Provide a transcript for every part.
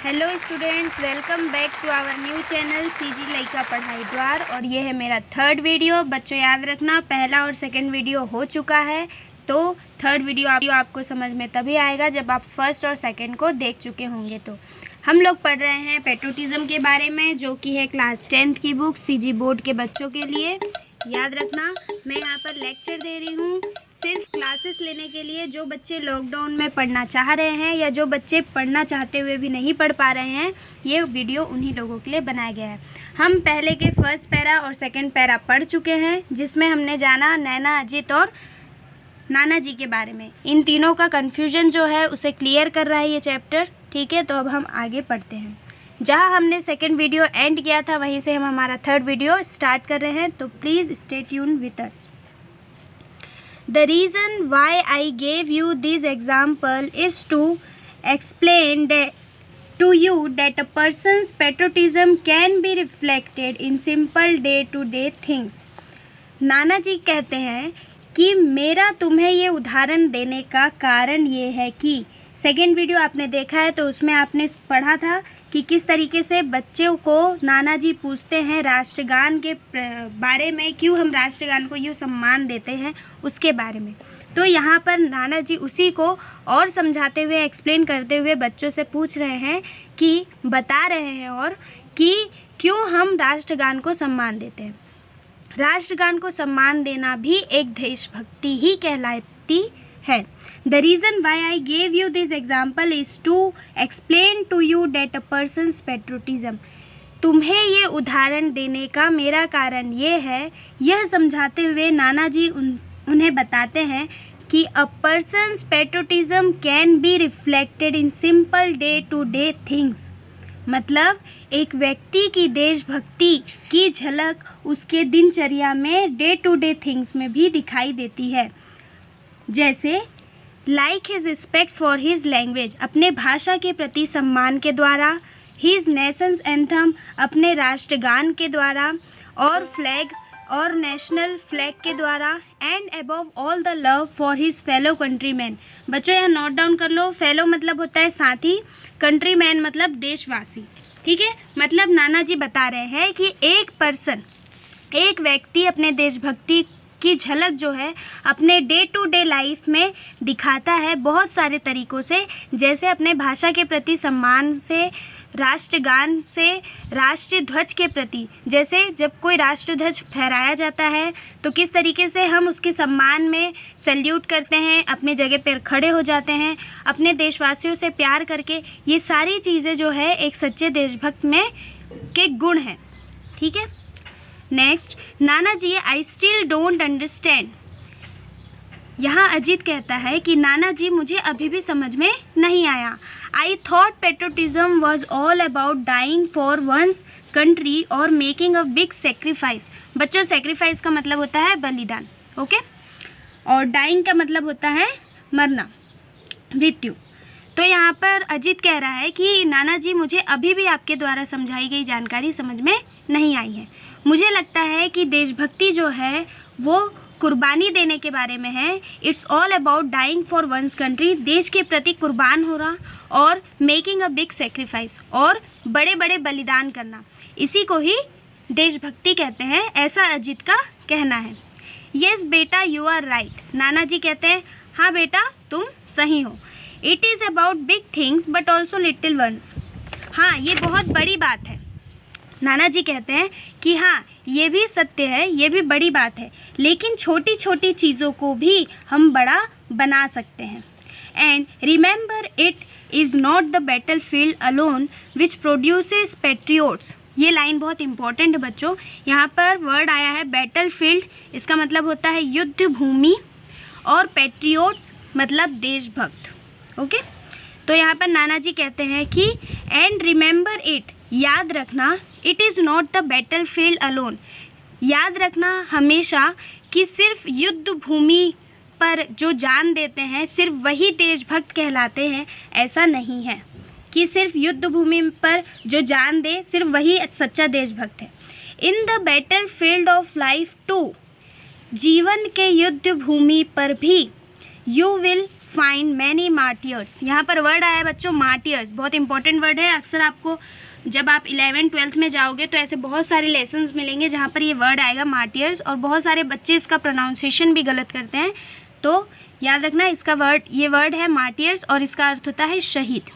Hello students, welcome back to our new channel CG लइका पढ़ाई द्वार। और ये है मेरा थर्ड वीडियो। बच्चों याद रखना, पहला और सेकंड वीडियो हो चुका है, तो थर्ड वीडियो आपको समझ में तभी आएगा जब आप फर्स्ट और सेकंड को देख चुके होंगे। तो हम लोग पढ़ रहे हैं पैट्रियोटिज्म के बारे में, जो कि है क्लास 10th की बुक सीजी बोर्ड के बच्चों के लिए। याद रखना, मैं यहाँ पर लेक्चर दे रही हूँ सिर्फ क्लासेस लेने के लिए। जो बच्चे लॉकडाउन में पढ़ना चाह रहे हैं या जो बच्चे पढ़ना चाहते हुए भी नहीं पढ़ पा रहे हैं, ये वीडियो उन्हीं लोगों के लिए बनाया गया है। हम पहले के फर्स्ट पैरा और सेकंड पैरा पढ़ चुके हैं, जिसमें हमने जाना नैना, अजित और नाना जी के बारे में। इन तीनों का कन्फ्यूजन जो है उसे क्लियर कर रहा है ये चैप्टर। ठीक है, तो अब हम आगे पढ़ते हैं। जहाँ हमने सेकेंड वीडियो एंड किया था, वहीं से हम हमारा थर्ड वीडियो स्टार्ट कर रहे हैं, तो please stay tune with us. The reason why I gave you this example is to explain to you that a person's patriotism can be reflected in simple day-to-day things. नाना जी कहते हैं कि मेरा तुम्हें ये उदाहरण देने का कारण ये है कि सेकेंड वीडियो आपने देखा है, तो उसमें आपने पढ़ा था कि किस तरीके से बच्चों को नाना जी पूछते हैं राष्ट्रगान के बारे में, क्यों हम राष्ट्रगान को यूँ सम्मान देते हैं उसके बारे में। तो यहाँ पर नाना जी उसी को और समझाते हुए, एक्सप्लेन करते हुए बच्चों से पूछ रहे हैं कि बता रहे हैं और कि क्यों हम राष्ट्रगान को सम्मान देते हैं। राष्ट्रगान को सम्मान देना भी एक देशभक्ति ही कहलाती है। The reason why I gave you this example is to explain to you that a person's patriotism. तुम्हें ये उदाहरण देने का मेरा कारण ये है, यह समझाते हुए नाना जी उन्हें बताते हैं कि a person's patriotism can be reflected in simple day-to-day things. मतलब एक व्यक्ति की देशभक्ति की झलक उसके दिनचर्या में डे टू डे थिंग्स में भी दिखाई देती है। जैसे like his respect for his language, अपने भाषा के प्रति सम्मान के द्वारा, हिज नेशंस एंथम, अपने राष्ट्रगान के द्वारा, और फ्लैग और नेशनल फ्लैग के द्वारा, and above all the love for his fellow countryman. बच्चों यहाँ नोट डाउन कर लो, फेलो मतलब होता है साथी, कंट्रीमैन मतलब देशवासी। ठीक है, मतलब नाना जी बता रहे हैं कि एक व्यक्ति अपने देशभक्ति की झलक जो है अपने डे टू डे लाइफ में दिखाता है बहुत सारे तरीक़ों से, जैसे अपने भाषा के प्रति सम्मान से, राष्ट्रगान से, राष्ट्रीय ध्वज के प्रति, जैसे जब कोई राष्ट्रीय ध्वज फहराया जाता है तो किस तरीके से हम उसके सम्मान में सैल्यूट करते हैं, अपने जगह पर खड़े हो जाते हैं, अपने देशवासियों से प्यार करके। ये सारी चीज़ें जो है एक सच्चे देशभक्त में के गुण हैं। ठीक है, next, Nana ji I still don't understand. यहाँ अजीत कहता है कि नाना जी मुझे अभी भी समझ में नहीं आया। I thought patriotism was all about dying for one's country और मेकिंग अ बिग सेक्रीफाइस। बच्चों, सेक्रीफाइस का मतलब होता है बलिदान, ओके, और डाइंग का मतलब होता है मरना, मृत्यु। तो यहाँ पर अजीत कह रहा है कि नाना जी मुझे अभी भी आपके द्वारा समझाई गई जानकारी समझ में नहीं आई है। मुझे लगता है कि देशभक्ति जो है वो कुर्बानी देने के बारे में है। It's all about dying for one's country, देश के प्रति कुर्बान हो रहा, और मेकिंग अ बिग सेक्रीफाइस, और बड़े बड़े बलिदान करना, इसी को ही देशभक्ति कहते हैं, ऐसा अजीत का कहना है। येस बेटा, यू आर राइट। नाना जी कहते हैं हाँ बेटा, तुम सही हो। It is about big things but also little ones. हाँ, ये बहुत बड़ी बात है। नाना जी कहते हैं कि हाँ, ये भी सत्य है, ये भी बड़ी बात है, लेकिन छोटी छोटी चीज़ों को भी हम बड़ा बना सकते हैं। And remember, it is not the battle field alone which produces patriots. ये लाइन बहुत इंपॉर्टेंट है बच्चों। यहाँ पर वर्ड आया है बैटल फील्ड, इसका मतलब होता है युद्ध भूमि, और पेट्रियोट्स मतलब देशभक्त। ओके, तो यहाँ पर नाना जी कहते हैं कि एंड रिमेंबर इट, याद रखना, it is not the battle field alone, याद रखना हमेशा कि सिर्फ युद्ध भूमि पर जो जान देते हैं सिर्फ वही देशभक्त कहलाते हैं, ऐसा नहीं है कि सिर्फ युद्ध भूमि पर जो जान दे सिर्फ वही सच्चा देशभक्त है। In the battlefield of life too, जीवन के युद्ध भूमि पर भी, you will find many martyrs. यहाँ पर वर्ड आया है बच्चों मार्टियर्स, बहुत इंपॉर्टेंट वर्ड है। अक्सर आपको जब आप 11th-12th में जाओगे तो ऐसे बहुत सारे लेसन्स मिलेंगे जहाँ पर ये वर्ड आएगा मार्टियर्स, और बहुत सारे बच्चे इसका प्रोनाउंसिएशन भी गलत करते हैं, तो याद रखना इसका ये वर्ड है मार्टियर्स और इसका अर्थ होता है शहीद।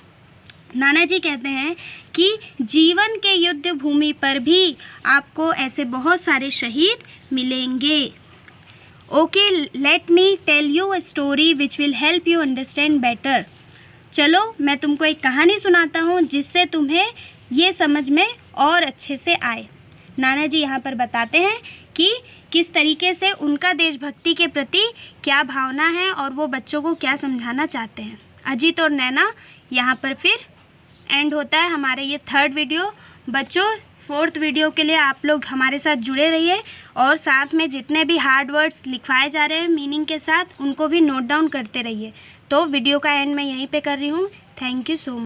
नाना जी कहते हैं कि जीवन के युद्ध भूमि पर भी आपको ऐसे बहुत सारे शहीद मिलेंगे। Okay, let me tell you a story which will help you understand better. चलो मैं तुमको एक कहानी सुनाता हूँ जिससे तुम्हें ये समझ में और अच्छे से आए। नाना जी यहाँ पर बताते हैं कि किस तरीके से उनका देशभक्ति के प्रति क्या भावना है और वो बच्चों को क्या समझाना चाहते हैं। अजीत और नैना, यहाँ पर फिर एंड होता है हमारे ये 3rd वीडियो। बच्चों 4th वीडियो के लिए आप लोग हमारे साथ जुड़े रहिए और साथ में जितने भी हार्ड वर्ड्स लिखवाए जा रहे हैं मीनिंग के साथ उनको भी नोट डाउन करते रहिए। तो वीडियो का एंड मैं यहीं पे कर रही हूँ। Thank you so much.